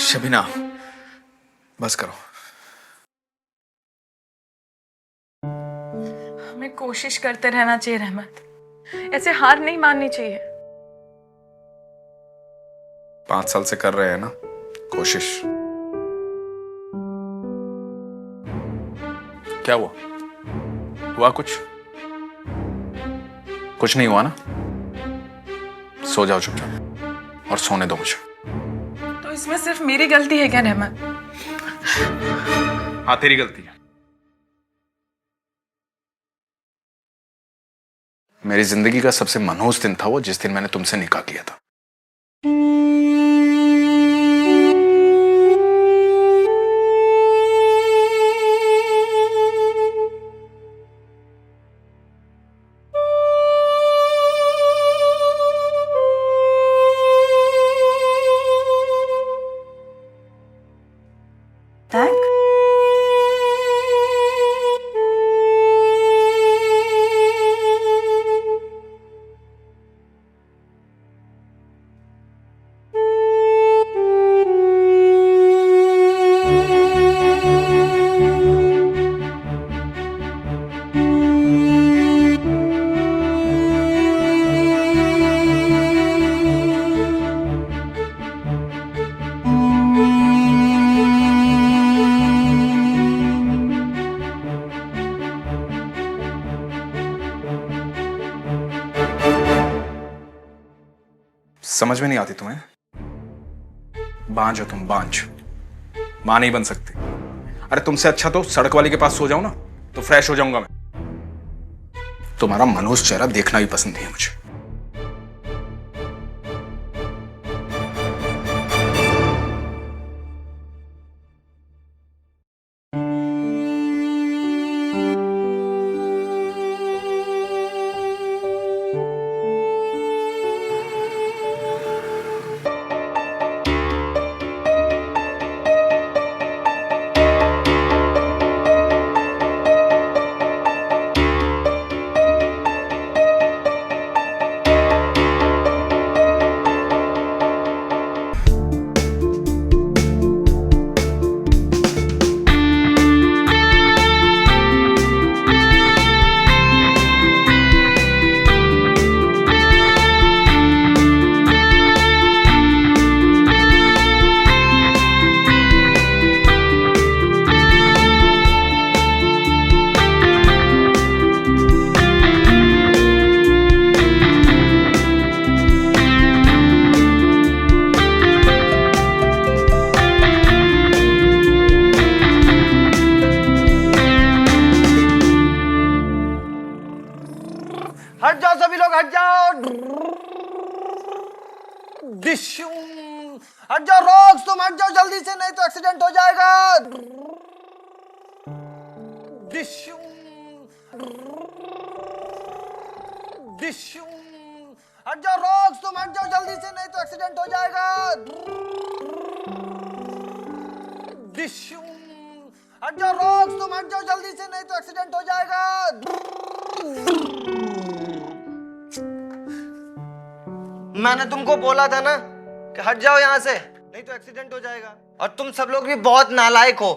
शबीना, बस करो। हमें कोशिश करते रहना चाहिए रहमत, ऐसे हार नहीं माननी चाहिए। 5 साल से कर रहे हैं ना कोशिश। क्या हुआ? हुआ कुछ? कुछ नहीं हुआ ना? सो जाओ चुपचाप और सोने दो मुझे। तो इसमें सिर्फ मेरी गलती है क्या रहमत? हाँ, तेरी गलती है। मेरी जिंदगी का सबसे मनहूस दिन था वो, जिस दिन मैंने तुमसे निकाह किया था। समझ में नहीं आती तुम्हें? बांझ हो तुम, बांझ। मां नहीं बन सकती। अरे तुमसे अच्छा तो सड़क वाली के पास सो जाऊं ना, तो फ्रेश हो जाऊंगा मैं। तुम्हारा मनहूस चेहरा देखना भी पसंद नहीं है मुझे। हट जाओ सभी लोग, हट जाओ। डिशूम। हट जाओ रॉक्स, तुम हट जाओ जल्दी से, नहीं तो एक्सीडेंट हो जाएगा। डिशूम। डिशूम। हट जाओ रॉक्स, तुम हट जाओ जल्दी से, नहीं तो एक्सीडेंट हो जाएगा। डिशूम। हट जाओ रॉक्स, तुम हट जाओ जल्दी से, नहीं तो एक्सीडेंट हो जाएगा। मैंने तुमको बोला था ना कि हट जाओ यहाँ से, नहीं तो एक्सीडेंट हो जाएगा। और तुम सब लोग भी बहुत नालायक हो,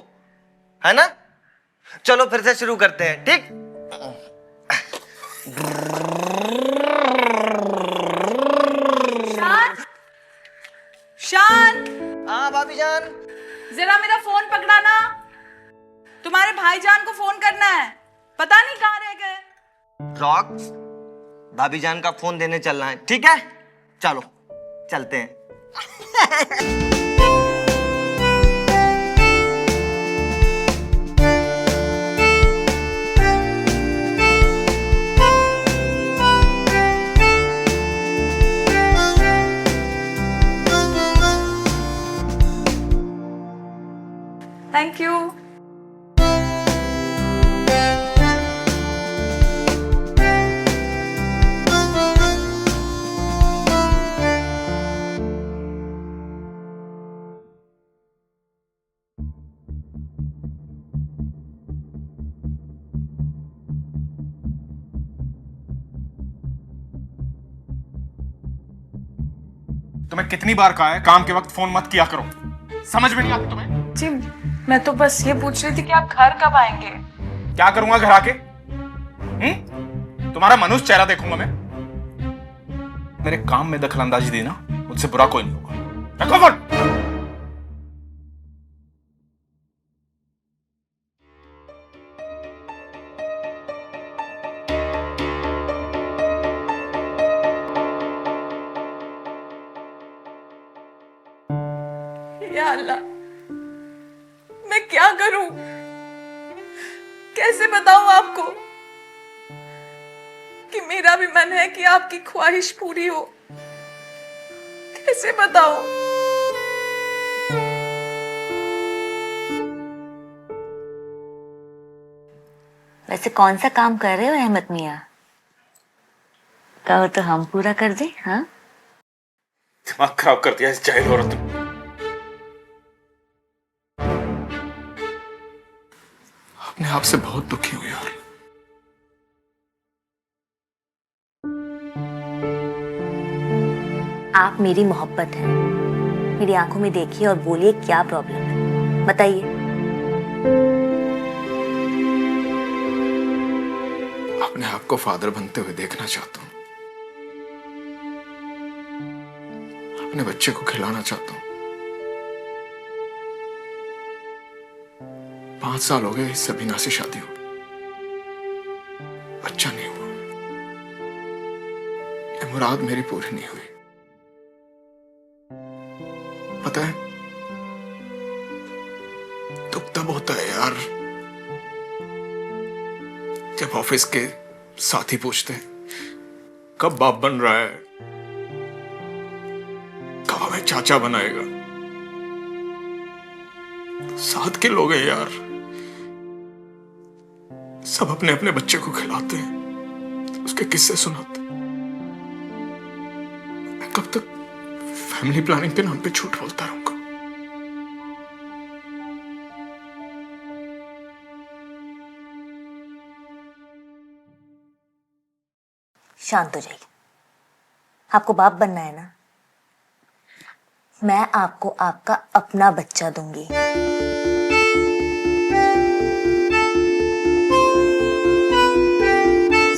है ना? चलो फिर से शुरू करते हैं, ठीक? शान, शान, हाँ भाभी जान। जरा मेरा फोन पकड़ाना। तुम्हारे भाईजान को फोन करना है, पता नहीं कहाँ रह गए। रॉक्स, भाभी जान का फोन देने चलना है, ठीक है? चलो चलते हैं। Thank you. तुम्हें कितनी बार कहा है काम के वक्त फोन मत किया करो? समझ में नहीं आती तुम्हें? जी मैं तो बस ये पूछ रही थी कि आप घर कब आएंगे। क्या करूंगा घर आके? तुम्हारा मनुष्य चेहरा देखूंगा मैं? मेरे काम में दखलंदाजी दी ना, मुझसे बुरा कोई नहीं होगा। रखो फोन। या अल्लाह, मैं क्या करूं? कैसे बताऊं आपको कि मेरा भी मन है कि आपकी ख्वाहिश पूरी हो? कैसे बताऊं? वैसे कौन सा काम कर रहे हो अहमद मियाँ? कहो तो हम पूरा कर दें। हाँ, दिमाग खराब कर दिया इस जाहिल औरत ने। अपने आप से बहुत दुखी हूं यार। आप मेरी मोहब्बत हैं। मेरी आंखों में देखिए और बोलिए क्या प्रॉब्लम है, बताइए। अपने आप को फादर बनते हुए देखना चाहता हूं। अपने बच्चे को खिलाना चाहता हूं। 5 साल हो गए इस सबीना से शादी हो, बच्चा नहीं हुआ। ये मुराद मेरी पूरी नहीं हुई। पता है, दुख तब होता है यार जब ऑफिस के साथी पूछते हैं कब बाप बन रहा है, कब हमें चाचा बनाएगा। साथ के लोग हैं यार, सब अपने अपने बच्चे को खिलाते हैं, उसके किस्से सुनाते हैं। मैं कब तक फैमिली प्लानिंग के नाम पे झूठ बोलता रहूंगा? शांत हो जाइए। आपको बाप बनना है ना? मैं आपको आपका अपना बच्चा दूंगी।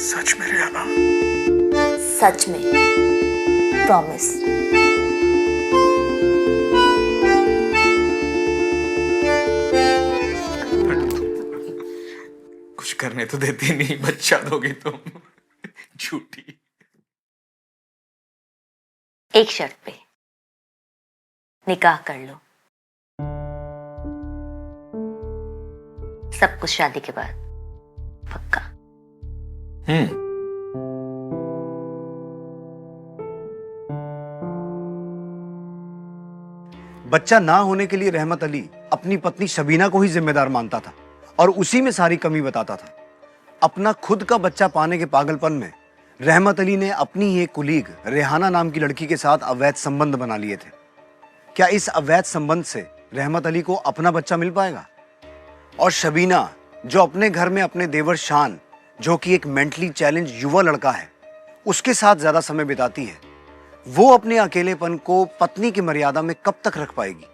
सच में रियाना? सच में, प्रॉमिस। कुछ करने तो देती नहीं, बच्चा दोगी तुम। झूठी। एक शर्त पे, निकाह कर लो। सब कुछ शादी के बाद, पक्का? बच्चा ना होने के लिए रहमत अली अपनी पत्नी शबीना को ही जिम्मेदार मानता था और उसी में सारी कमी बताता था। अपना खुद का बच्चा पाने के पागलपन में रहमत अली ने अपनी ही एक कुलीग रेहाना नाम की लड़की के साथ अवैध संबंध बना लिए थे। क्या इस अवैध संबंध से रहमत अली को अपना बच्चा मिल पाएगा? और शबीना, जो अपने घर में अपने देवर शान, जो कि एक मेंटली चैलेंज युवा लड़का है, उसके साथ ज्यादा समय बिताती है, वो अपने अकेलेपन को पत्नी की मर्यादा में कब तक रख पाएगी?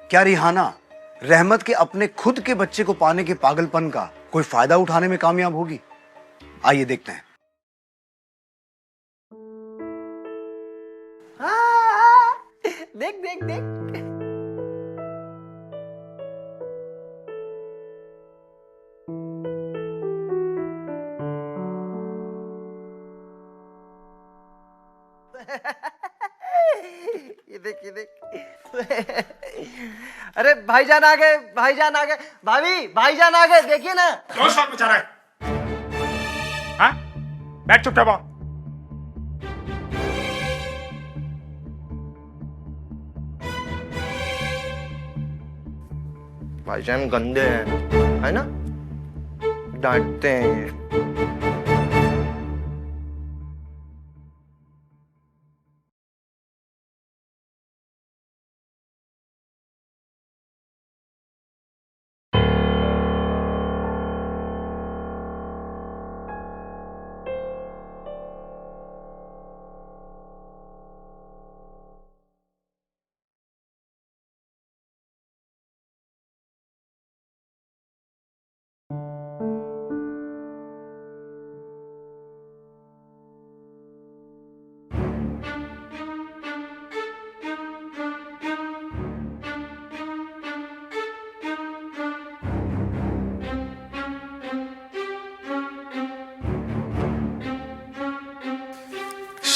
क्या रिहाना रहमत के अपने खुद के बच्चे को पाने के पागलपन का कोई फायदा उठाने में कामयाब होगी? आइए देखते हैं। देख देख देख। ये देख ये देख। अरे भाईजान आ गए, भाईजान आ गए। भाभी, भाईजान आ गए, देखिए ना। क्यों शोर मचा रहा है? हाँ? बैठ चुपचाप आओ। भाईजान गंदे हैं, है ना? डांटते हैं ये।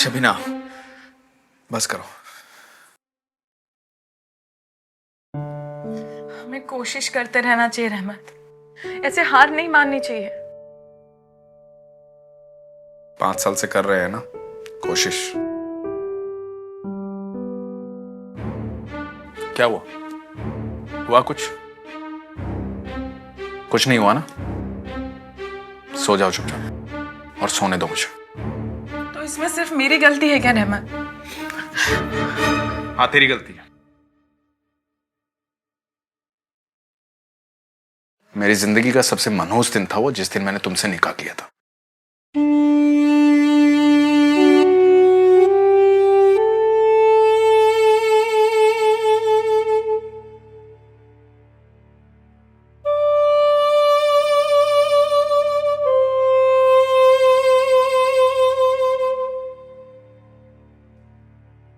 शबीना, बस करो। हमें कोशिश करते रहना चाहिए रहमत, ऐसे हार नहीं माननी चाहिए। 5 साल से कर रहे हैं ना कोशिश। क्या हुआ? हुआ कुछ? कुछ नहीं हुआ ना? सो जाओ चुपचाप और सोने दो मुझे। तो इसमें सिर्फ मेरी गलती है क्या रहमत? हाँ, तेरी गलती है। मेरी जिंदगी का सबसे मनहूस दिन था वो, जिस दिन मैंने तुमसे निकाह किया था।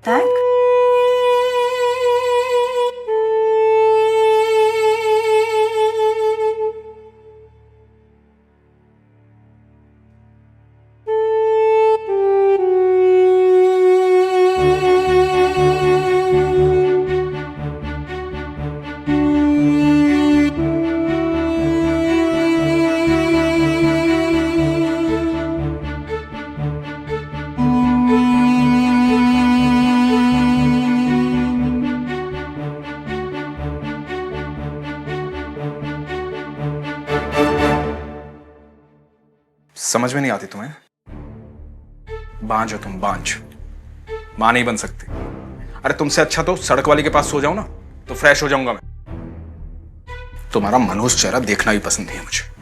थैंक समझ में नहीं आती तुम्हें? बांझ हो तुम, बांझ। मां नहीं बन सकती। अरे तुमसे अच्छा तो सड़क वाली के पास सो जाओ ना, तो फ्रेश हो जाऊंगा मैं। तुम्हारा मनहूस चेहरा देखना भी पसंद नहीं है मुझे।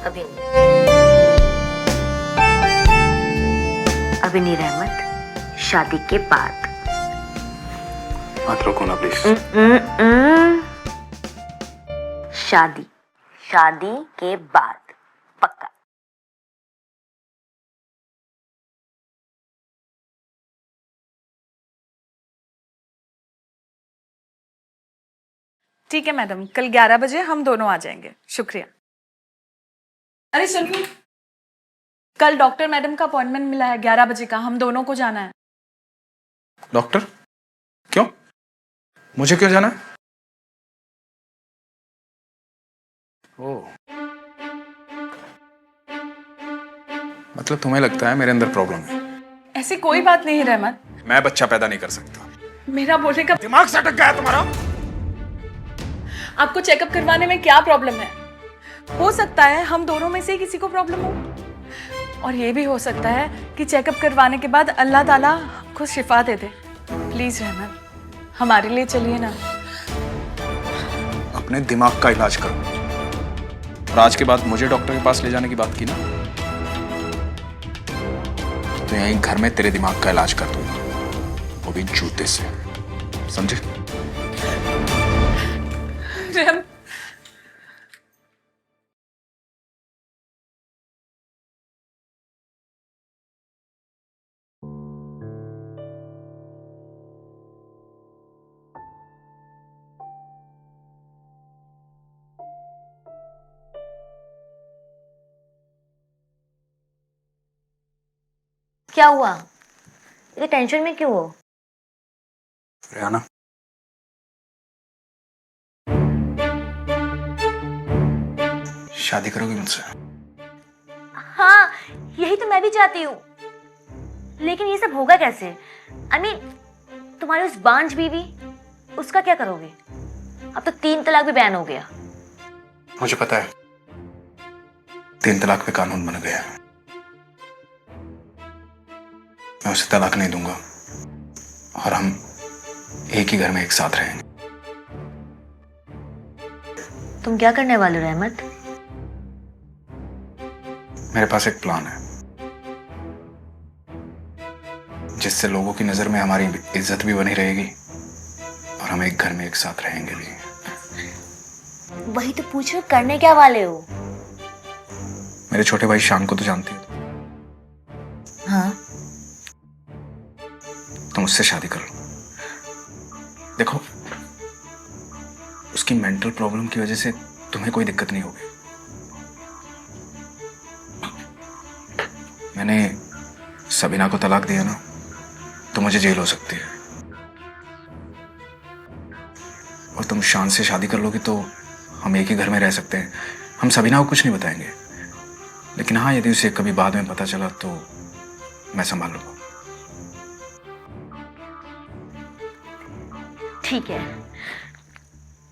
अभी नहीं, अभी नहीं रहमत, शादी के बाद। मत रोको ना प्लीज। शादी, शादी के बाद पक्का। ठीक है मैडम, कल 11 बजे हम दोनों आ जाएंगे। शुक्रिया। अरे सुनिए, कल डॉक्टर मैडम का अपॉइंटमेंट मिला है 11 बजे का, हम दोनों को जाना है। डॉक्टर? क्यों? मुझे क्यों जाना है? ओह, मतलब तुम्हें लगता है मेरे अंदर प्रॉब्लम है? ऐसी कोई बात नहीं है रहमत, मैं बच्चा पैदा नहीं कर सकता। मेरा बोलने का दिमाग से अटक गया तुम्हारा? आपको चेकअप करवाने में क्या प्रॉब्लम है? हो सकता है हम दोनों में से किसी को प्रॉब्लम हो, और ये भी हो सकता है कि चेकअप करवाने के बाद अल्लाह ताला आपको शिफा दे दे। प्लीज रहमत, हमारे लिए चलिए ना। अपने दिमाग का इलाज करो। और आज के बाद मुझे डॉक्टर के पास ले जाने की बात की ना, तो यहीं घर में तेरे दिमाग का इलाज कर दूंगा, वो भी जूते से। समझे? रहम, क्या हुआ? ये टेंशन में क्यों हो? रेहाना, शादी करोगी मुझसे? हाँ, यही तो मैं भी चाहती हूँ, लेकिन ये सब होगा कैसे? I mean, तुम्हारी उस बांझ बीवी, उसका क्या करोगे? अब तो 3 तलाक भी बैन हो गया। मुझे पता है, 3 तलाक पे कानून बन गया है। मैं उसे तलाक नहीं दूंगा और हम एक ही घर में एक साथ रहेंगे। तुम क्या करने वाले हो रहमत? मेरे पास एक प्लान है जिससे लोगों की नजर में हमारी इज्जत भी बनी रहेगी और हम एक घर में एक साथ रहेंगे भी। वही तो पूछ रही हूँ, करने क्या वाले हो? मेरे छोटे भाई शान को तो जानती हो, हाँ। तुम उससे शादी कर लो। देखो, उसकी मेंटल प्रॉब्लम की वजह से तुम्हें कोई दिक्कत नहीं होगी। मैंने सबीना को तलाक दिया ना, तो मुझे जेल हो सकती है। और तुम शान से शादी कर लोगी तो हम एक ही घर में रह सकते हैं। हम सबीना को कुछ नहीं बताएंगे, लेकिन हाँ, यदि उसे कभी बाद में पता चला तो मैं संभाल लूंगा। ठीक है,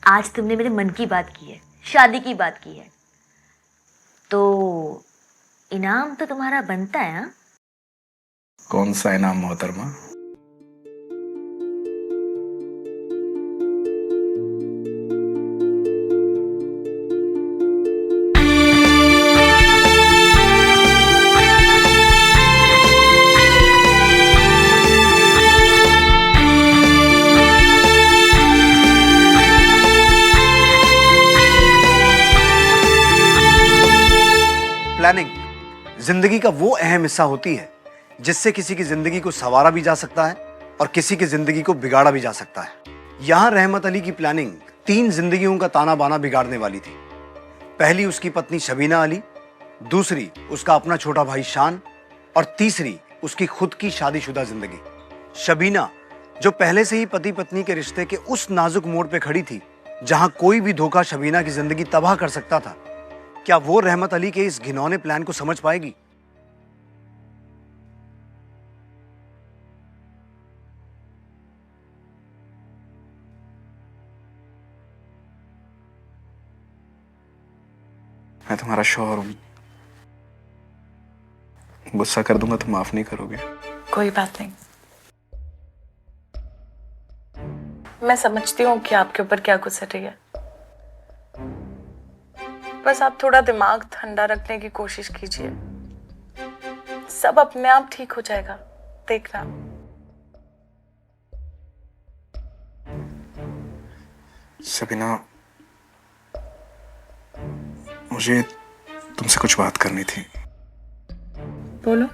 आज तुमने मेरे मन की बात की है, शादी की बात की है, तो इनाम तो तुम्हारा बनता है। हाँ, कौन सा इनाम मोहतरमा? प्लानिंग जिंदगी का वो अहम हिस्सा होती है जिससे किसी की जिंदगी को संवारा भी जा सकता है और किसी की जिंदगी को बिगाड़ा भी जा सकता है। यहां रहमत अली की प्लानिंग 3 जिंदगियों का ताना बाना बिगाड़ने वाली थी। पहली उसकी पत्नी शबीना अली, दूसरी उसका अपना छोटा भाई शान और तीसरी उसकी खुद की शादीशुदा जिंदगी। शबीना, जो पहले से ही पति पत्नी के रिश्ते के उस नाजुक मोड़ पे खड़ी थी जहां कोई भी धोखा शबीना की जिंदगी तबाह कर सकता था, क्या वो रहमत अली के इस घिनौने प्लान को समझ पाएगी? मैं तुम्हारा शौहर हूं, गुस्सा कर दूंगा तो माफ नहीं करोगे? कोई बात नहीं, मैं समझती हूँ कि आपके ऊपर क्या गुस्सा है। बस आप थोड़ा दिमाग ठंडा रखने की कोशिश कीजिए, सब अपने आप ठीक हो जाएगा, देखना। सबीना, मुझे तुमसे कुछ बात करनी थी। बोलो।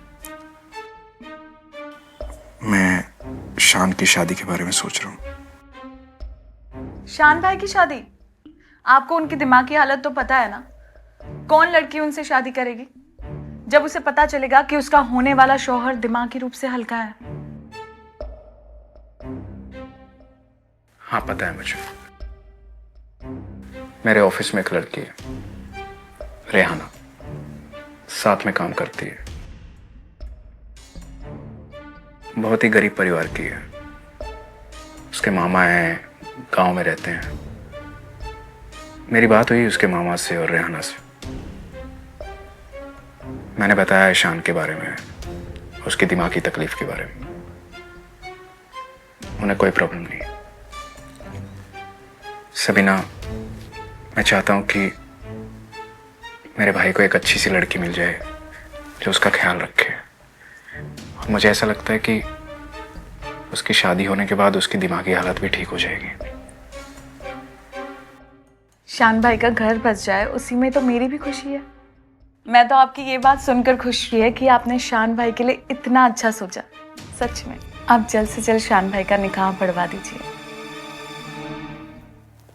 मैं शान की शादी के बारे में सोच रहा हूँ। शान भाई की शादी? आपको उनकी दिमागी हालत तो पता है ना? कौन लड़की उनसे शादी करेगी जब उसे पता चलेगा कि उसका होने वाला शौहर दिमागी रूप से हल्का है? हाँ, पता है मुझे। मेरे ऑफिस में एक लड़की है, रेहाना, साथ में काम करती है। बहुत ही गरीब परिवार की है। उसके मामा हैं, गांव में रहते हैं। मेरी बात हुई उसके मामा से और रेहाना से। मैंने बताया ईशान के बारे में, उसकी दिमागी तकलीफ के बारे में। उन्हें कोई प्रॉब्लम नहीं है। सबीना, मैं चाहता हूं कि मेरे भाई को एक अच्छी सी लड़की मिल जाए जो उसका ख्याल रखे। और मुझे ऐसा लगता है कि उसकी शादी होने के बाद उसकी दिमागी हालत भी ठीक हो जाएगी। शान भाई का घर बस जाए, उसी में तो मेरी भी खुशी है। मैं तो आपकी ये बात सुनकर खुश हुई है कि आपने शान भाई के लिए इतना अच्छा सोचा। सच में आप जल्द से जल्द शान भाई का निकाह पढ़वा दीजिए।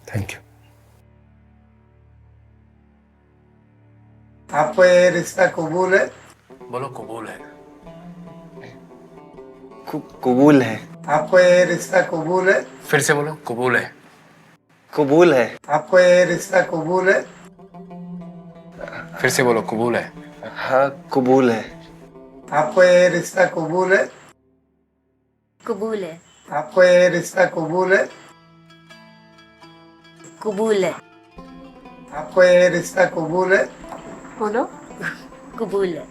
Thank you. आपको ये रिश्ता कबूल है? बोलो कबूल है। कबूल है। आपको ये रिश्ता कबूल है? फिर से बोलो, कबूल है। कबूल है। आपको ये रिश्ता कबूल है? फिर से बोलो, कबूल है। हाँ, कबूल है। आपको ये रिश्ता कबूल है? कबूल है। आपको ये रिश्ता कबूल है? कबूल है। आपको ये रिश्ता कबूल है? बोलो। कबूल है।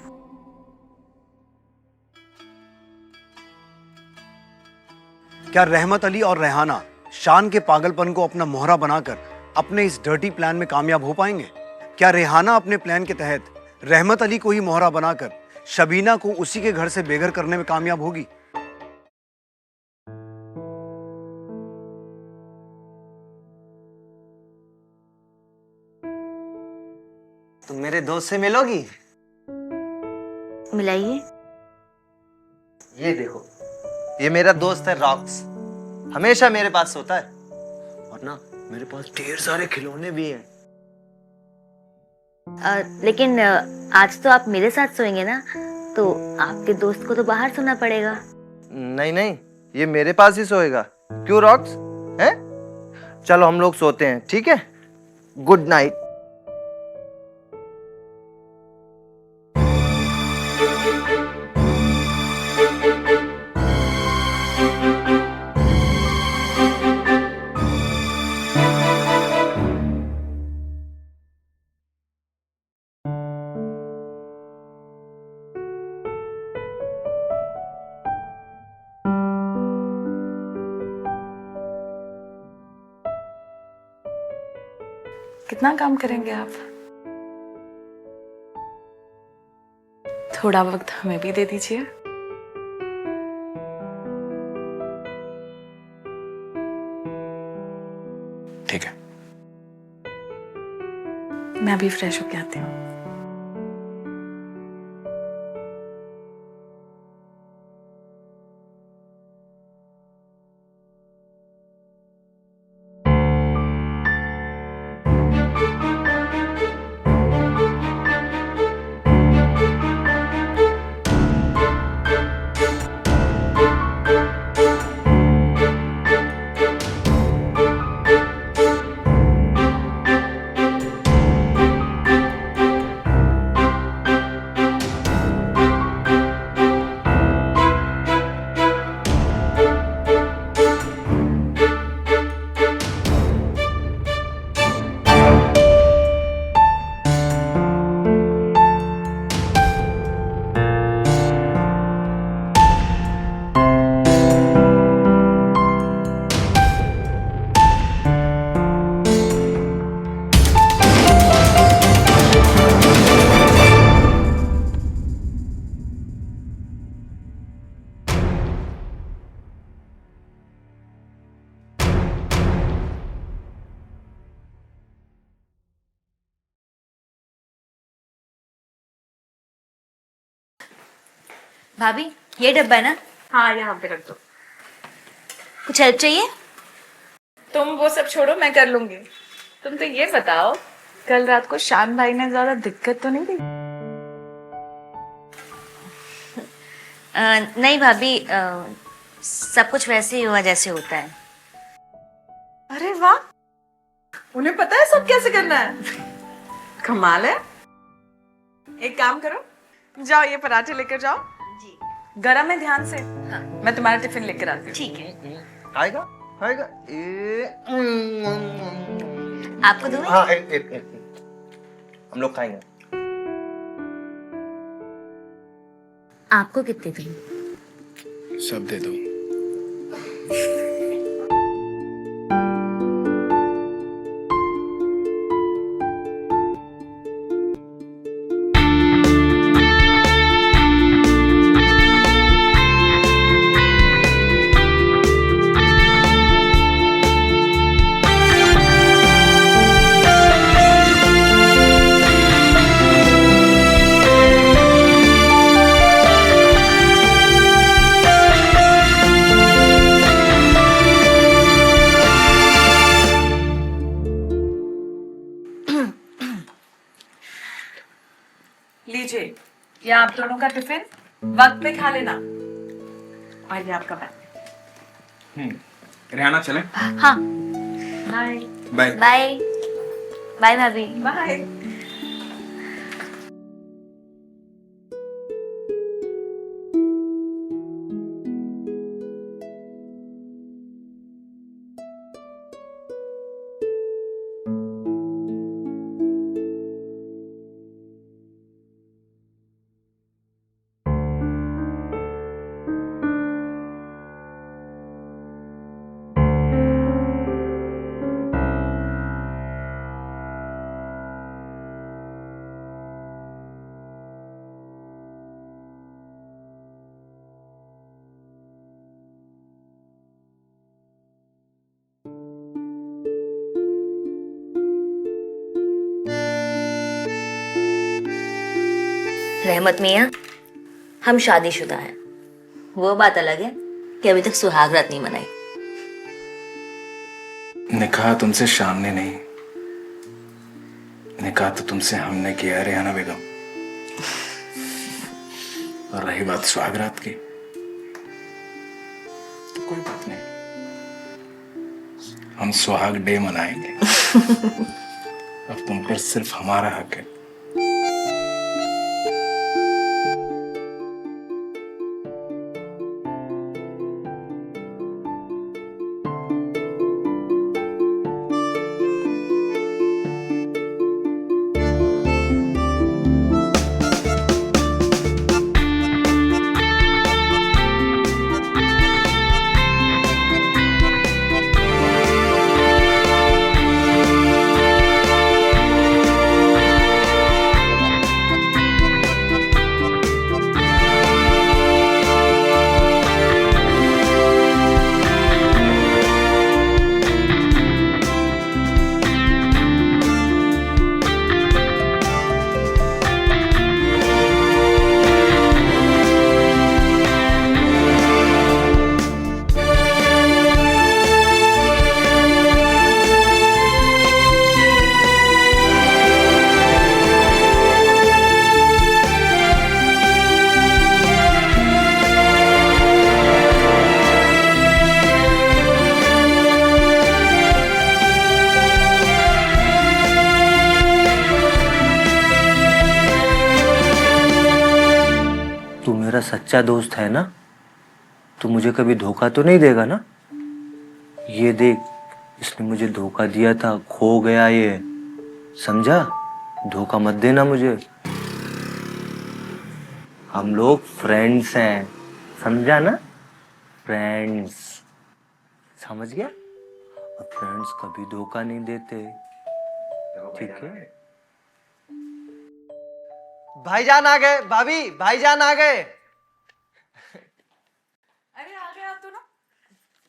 क्या रहमत अली और रेहाना शान के पागलपन को अपना मोहरा बनाकर अपने इस डर्टी प्लान में कामयाब हो पाएंगे? क्या रेहाना अपने प्लान के तहत रहमत अली को ही मोहरा बनाकर शबीना को उसी के घर से बेघर करने में कामयाब होगी? तुम मेरे दोस्त से मिलोगी? मिलाइए। ये देखो, ये मेरा दोस्त है रॉक्स। हमेशा मेरे पास होता है और ना मेरे पास ढेर सारे खिलौने भी हैं। लेकिन आज तो आप मेरे साथ सोएंगे ना, तो आपके दोस्त को तो बाहर सोना पड़ेगा। नहीं नहीं, ये मेरे पास ही सोएगा। क्यों रॉक्स? हैं? चलो हम लोग सोते हैं, ठीक है? Good night. कितना काम करेंगे आप? थोड़ा वक्त हमें भी दे दीजिए। ठीक है। मैं अभी फ्रेश होके आती हूँ। भाभी, ये डब्बा है ना? हाँ, यहाँ पे रख दो। कुछ हेल्प चाहिए? तुम वो सब छोड़ो, मैं कर लूंगी। तुम तो ये बताओ, कल रात को शान भाई ने ज्यादा दिक्कत तो नहीं दी? नहीं भाभी, सब कुछ वैसे ही हुआ जैसे होता है। अरे वाह, उन्हें पता है सब कैसे करना है। कमाल है। एक काम करो, जाओ ये पराठे लेकर जाओ। जी गरम है, ध्यान से। हाँ। मैं तुम्हारा टिफिन लेकर आती हूँ। ठीक है। आएगा आएगा। आपको दूँ? हाँ, एक। हम लोग खाएंगे। आपको कितने दूँ? सब दे दो। लीजिए, ये आप दोनों का टिफिन, वक्त पे खा लेना। और ये आपका बैग। रेहाना चलें? हाँ। बाय। बाय। बाय बाय भाभी। बाय। रहमत मियाँ, हम शादीशुदा हैं। वो बात अलग है कि अभी तक सुहागरात नहीं मनाई। निकाह तुमसे शाम ने नहीं, निकाह तो तुमसे हमने किया है रेहाना बेगम। और रही बात सुहागरात की, तो कोई बात नहीं, हम सुहाग डे मनाएंगे। अब तुम पर सिर्फ हमारा हक है। तू मेरा सच्चा दोस्त है ना? तू मुझे कभी धोखा तो नहीं देगा ना? ये देख, इसने मुझे धोखा दिया था, खो गया ये, समझा? धोखा मत देना मुझे। हम लोग फ्रेंड्स हैं, समझा ना? फ्रेंड्स, समझ गया? और फ्रेंड्स कभी धोखा नहीं देते, ठीक है? भाईजान आ गए, भाभी भाईजान आ गए। अरे आ गए आप तो ना।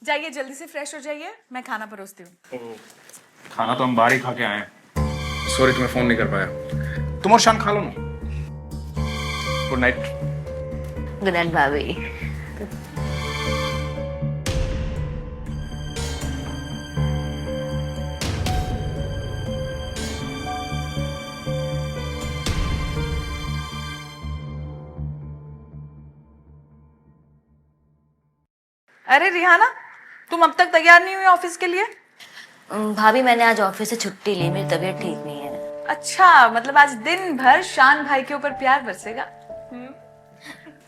जाइए जल्दी से फ्रेश हो जाइए, मैं खाना परोसती हूँ। खाना तो हम बाहर ही खा के आए हैं। सॉरी तुम्हें फोन नहीं कर पाया। तुम और शान खा लो ना। Good night. गुड नाइट भाभी। अरे रिहाना, तुम अब तक तैयार नहीं हुई ऑफिस के लिए? भाभी मैंने आज ऑफिस से छुट्टी ली, मेरी तबीयत ठीक नहीं है। अच्छा, मतलब आज दिन भर शान भाई के ऊपर प्यार बरसेगा।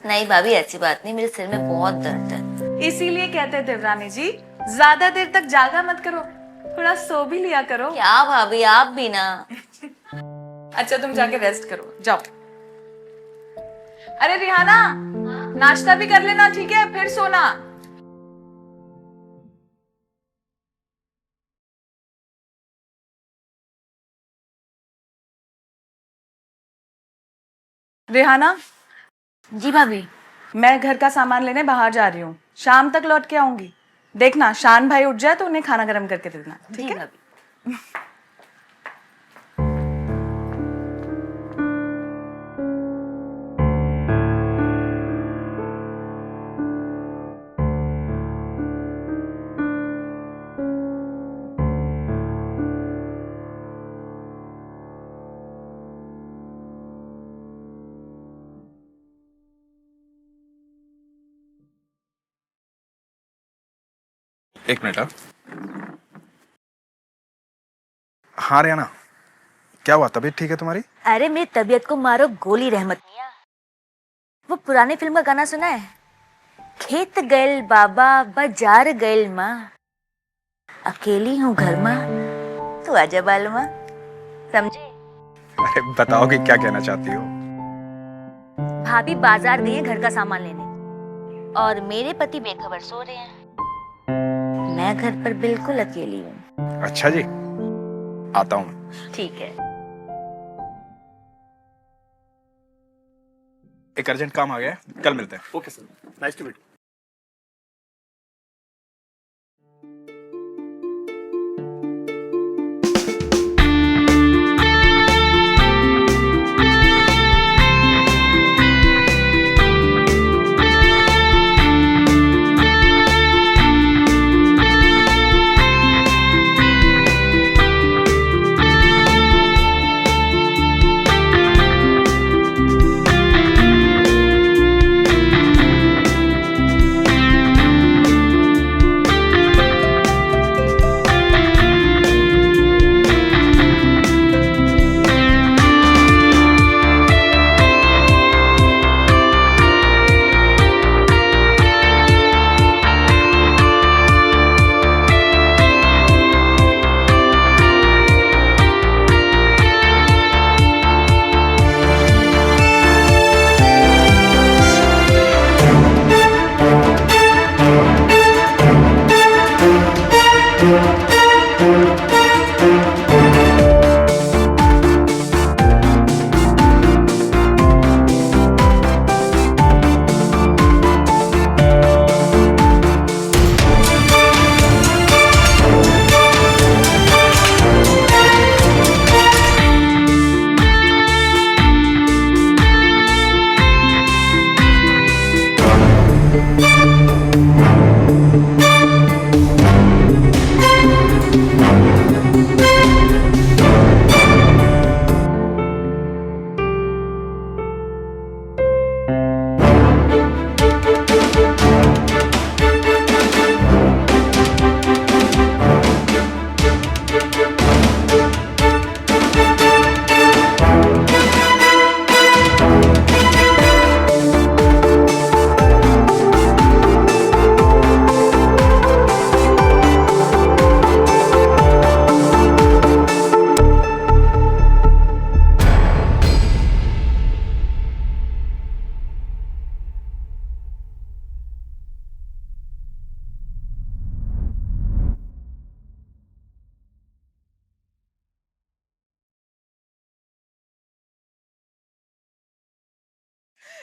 नहीं भाभी, ऐसी बात नहीं, मेरे सिर में बहुत दर्द है। इसीलिए कहते देवरानी जी, ज्यादा देर तक जागा मत करो, थोड़ा सो भी लिया करो। क्या भाभी, आप भी ना। अच्छा तुम जाके रेस्ट करो, जाओ। अरे रिहाना, नाश्ता भी कर लेना, ठीक है? फिर सोना। रिहाना, जी भाभी। मैं घर का सामान लेने बाहर जा रही हूँ, शाम तक लौट के आऊंगी। देखना शान भाई उठ जाए तो उन्हें खाना गर्म करके दे देना, ठीक जी है? भाभी। एक मिनट। हाँ रेहाना, क्या हुआ? तबीयत ठीक है तुम्हारी? अरे मेरी तबीयत को मारो गोली रहमत मियाँ। वो पुराने फिल्म का गाना सुना है? खेत गैल बाबा बाजार गैल माँ, अकेली हूँ घर माँ, तू आजा बाल माँ, समझे? अरे बताओ कि क्या कहना चाहती हो? भाभी बाजार गई है घर का सामान लेने और मेरे पति बेखबर सो रहे हैं। मैं घर पर बिल्कुल अकेली हूँ। अच्छा जी, आता हूँ। ठीक है। एक अर्जेंट काम आ गया है, कल मिलते हैं। Okay sir, nice to meet.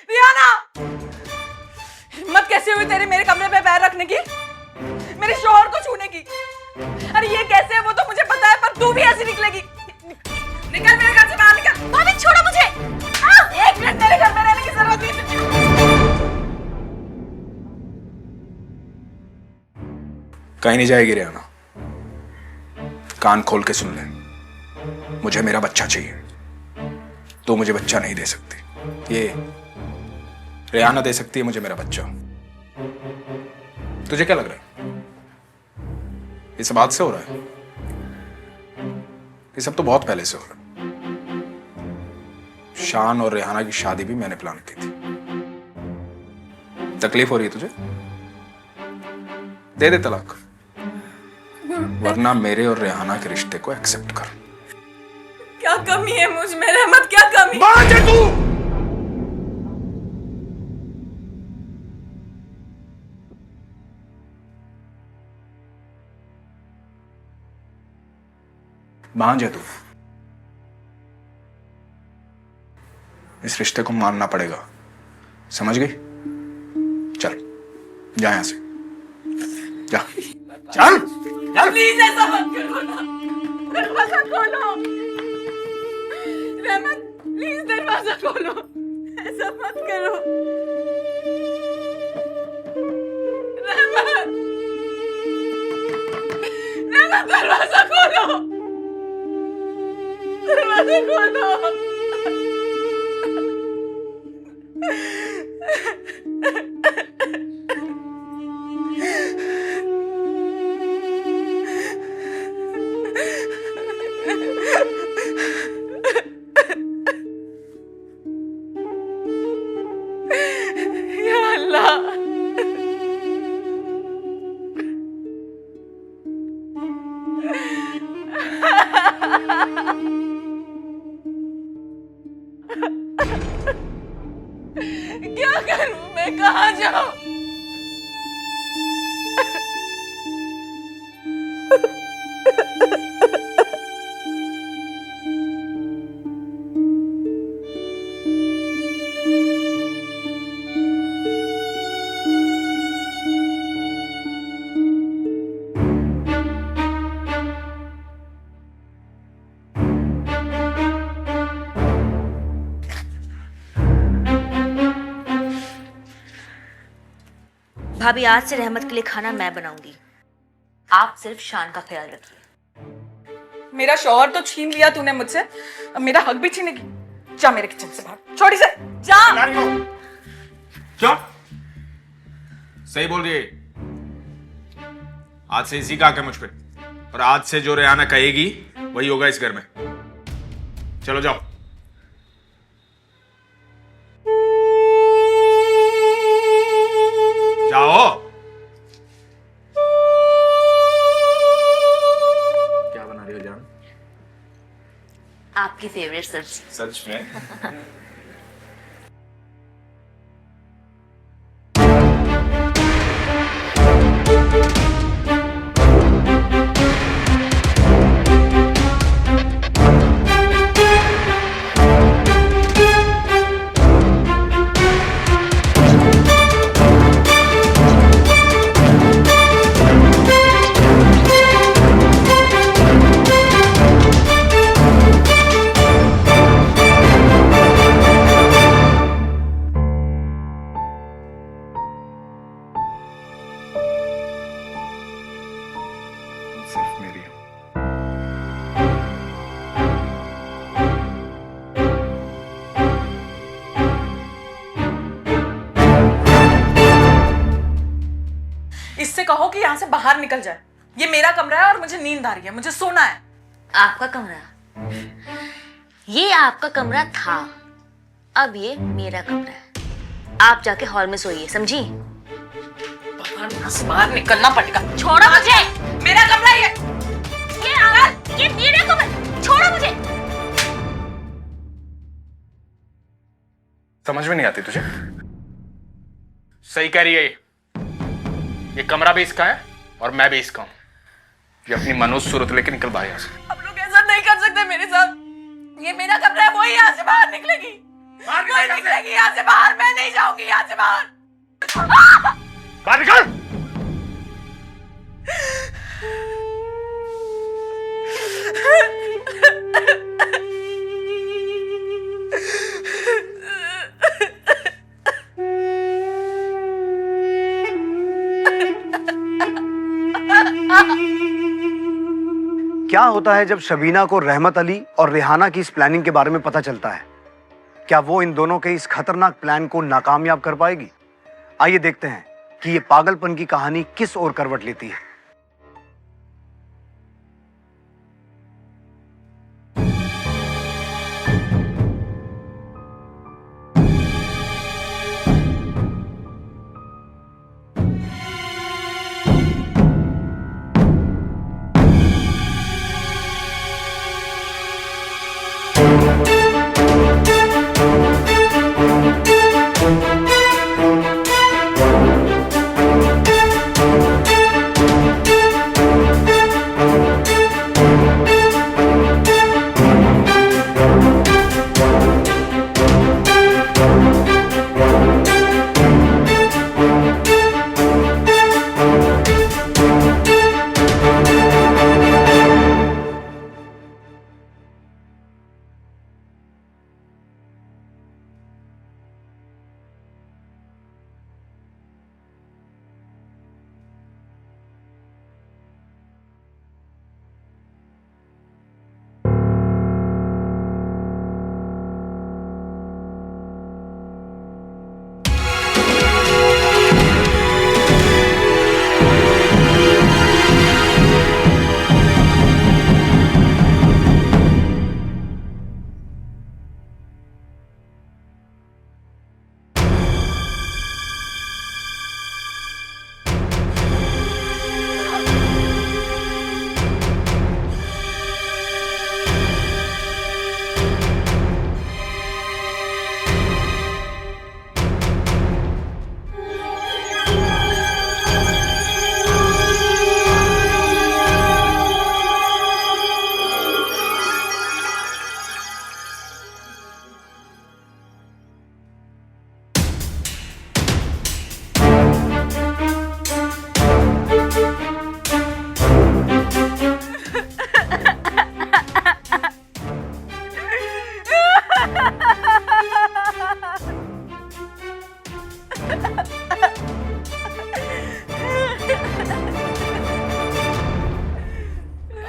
Riyana, हिम्मत कैसे हुई तेरे मेरे कमरे पे पैर रखने की, मेरे शौहर को छूने की? अरे ये कैसे है वो तो मुझे पता है, पर तू भी ऐसी निकलेगी? निकल मेरे घर से बाहर निकल। भाभी छोड़ो मुझे। एक मिनट, मेरे घर में रहने की जरूरत नहीं। कहीं नहीं जाएगी रियाना, कान खोल के सुन ले। मुझे मेरा बच्चा चाहिए, तो मुझे बच्चा नहीं दे सकती। ये रियाना दे सकती है मुझे मेरा बच्चा। तुझे क्या लग रहा है ये सब आज से हो रहा है? ये सब तो बहुत पहले से हो रहा है। शान और रिहाना की शादी भी मैंने प्लान की थी। तकलीफ हो रही है तुझे? दे दे तलाक, वरना मेरे और रिहाना के रिश्ते को एक्सेप्ट कर। क्या कमी है मुझ में रहमत, क्या कमी? बांझ है तू। बांझ है तू। इस रिश्ते को मानना पड़ेगा, समझ गई? चल जा यहां से, जा चल। प्लीज ऐसा मत करो ना, दरवाजा खोलो। रहमत प्लीज दरवाजा खोलो, ऐसा मत करो। रहमत, रहमत दरवाजा खोलो, दरवाजा खोलो। या अल्लाह, क्या करूं मैं, कहाँ जाऊं? भाभी आज से रहमत के लिए खाना मैं बनाऊंगी, आप सिर्फ शान का ख्याल रखिए। मेरा शौहर तो छीन लिया तूने मुझसे, अब मेरा हक भी छीनेगी। जा मेरे किचन से बाहर, छोड़ इसे, जा। क्या सही बोल रही है? आज से इसी का हक है मुझ पे, और आज से जो रियाना कहेगी वही होगा इस घर में। चलो जाओ। जाओ। क्या बना रही हो जान? आपकी फेवरेट सब्जी। सच में? इससे कहो कि यहाँ से बाहर निकल जाए। ये मेरा कमरा है और मुझे नींद आ रही है, मुझे सोना है। आपका कमरा? ये आपका कमरा था, अब ये मेरा कमरा है। आप जाके हॉल में सोइए, समझी? बाहर निकलना पड़ेगा। छोड़ो मुझे। मेरा कमरा ये ये मेरे कमरा, छोड़ो मुझे। समझ में नहीं आती तुझे? सही कह रही है ये कमरा भी इसका है और मैं भी इसका हूं। ये अपनी मनोज सूरत लेके निकल बाहर यहाँ से। आप लोग ऐसा नहीं कर सकते मेरे साथ। ये मेरा कमरा है, वो ही यहाँ से बाहर निकलेगी। वही निकलेगी यहाँ से बाहर, मैं नहीं जाऊंगी यहाँ से बाहर। बाहर निकल। क्या होता है जब शबीना को रहमत अली और रेहाना की इस प्लानिंग के बारे में पता चलता है? क्या वो इन दोनों के इस खतरनाक प्लान को नाकामयाब कर पाएगी? आइए देखते हैं कि ये पागलपन की कहानी किस ओर करवट लेती है।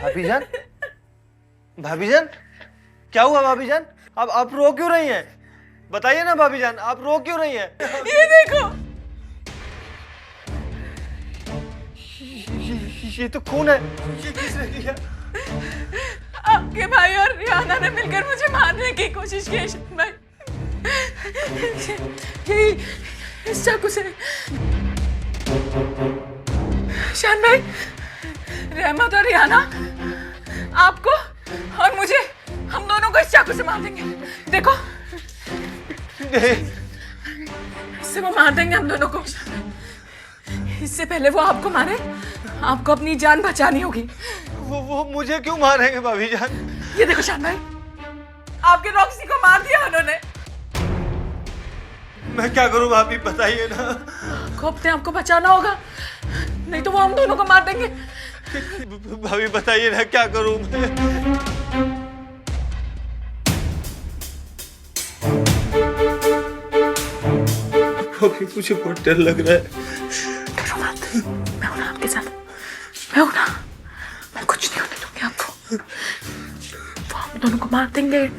भाभी जान, भाभी जान, क्या हुआ भाभी जान? आप रो क्यों रही हैं? बताइए ना भाभी जान, आप रो क्यों रही हैं? ये देखो, ये तो खून है। ये किसने किया? आपके भाई और रियाना ने मिलकर मुझे मारने की कोशिश की। शान भाई, ये इस चाकू से। शान भाई, रहमत और रियाना आपको और मुझे, हम दोनों को इस चाकू से मार देंगे। देखो, इससे वो मार देंगे हम दोनों को। इससे पहले वो आपको मारे, आपको अपनी जान बचानी होगी। वो मुझे क्यों मारेंगे भाभी जान? ये देखो शान भाई, आपके रॉक्सी को मार दिया उन्होंने। मैं क्या करूं भाभी, बताइए ना। आपको अपने आप को बचाना होगा, नहीं तो वो हम दोनों को मार देंगे। भाभी बताइए ना, क्या करूं मैं? भाभी मुझे बहुत डर लग रहा है। डरो मत, मैं हूं ना आपके साथ, मैं हूं ना, मैं कुछ नहीं होने दूंगी आपको। वो हम दोनों को मार देंगे।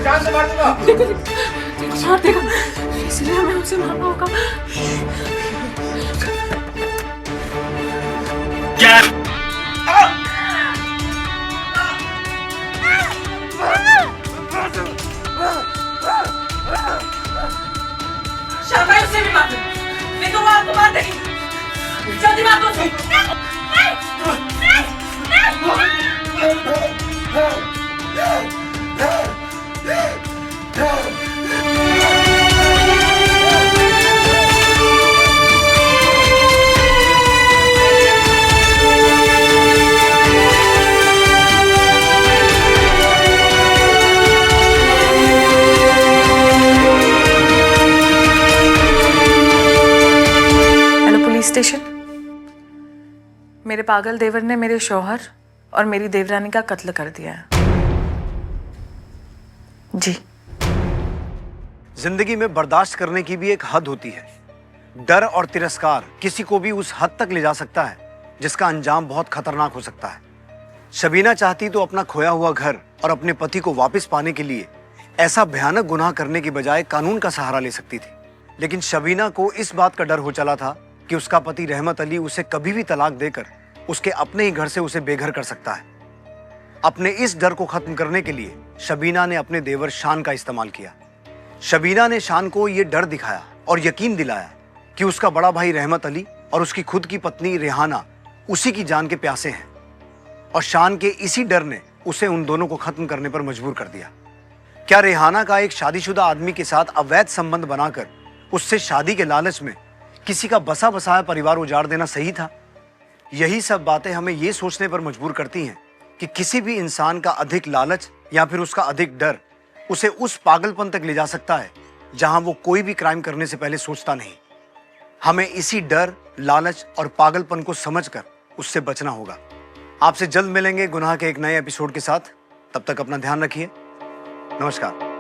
जान से मार दूंगा। देखो मार देगा, इसलिए हमें उसे मारना होगा। शाबाश, उसे भी मार दो, नहीं तो वो आपको मार देगी। जल्दी मार दो उसे। स्टेशन, मेरे पागल देवर ने मेरे शौहर और मेरी देवरानी का कत्ल कर दिया है। जी। जिंदगी में बर्दाश्त करने की भी एक हद होती है। डर और तिरस्कार किसी को भी उस हद तक ले जा सकता है जिसका अंजाम बहुत खतरनाक हो सकता है। शबीना चाहती तो अपना खोया हुआ घर और अपने पति को वापस पाने के लिए ऐसा भयानक गुनाह करने की बजाय कानून का सहारा ले सकती थी, लेकिन शबीना को इस बात का डर हो चला था कि उसका पति रहमत अली उसे कभी भी तलाक देकर उसके अपने ही घर से उसे बेघर कर सकता है। अपने इस डर को खत्म करने के लिए शबीना ने अपने देवर शान का इस्तेमाल किया। शबीना ने शान को यह डर दिखाया और यकीन दिलाया कि उसका बड़ा भाई रहमत अली और उसकी खुद की पत्नी रेहाना उसी की जान के प्यासे हैं, और शान के इसी डर ने उसे उन दोनों को खत्म करने पर मजबूर कर दिया। क्या रेहाना का एक शादीशुदा आदमी के साथ अवैध संबंध बनाकर उससे शादी के लालच में किसी का बसा बसाया परिवार उजाड़ देना सही था? यही सब बातें हमें यह सोचने पर मजबूर करती हैं कि किसी भी इंसान का अधिक लालच या फिर उसका अधिक डर उसे उस पागलपन तक ले जा सकता है जहां वो कोई भी क्राइम करने से पहले सोचता नहीं। हमें इसी डर, लालच और पागलपन को समझकर उससे बचना होगा। आपसे जल्द मिलेंगे गुनाह के एक नए एपिसोड के साथ। तब तक अपना ध्यान रखिए। नमस्कार।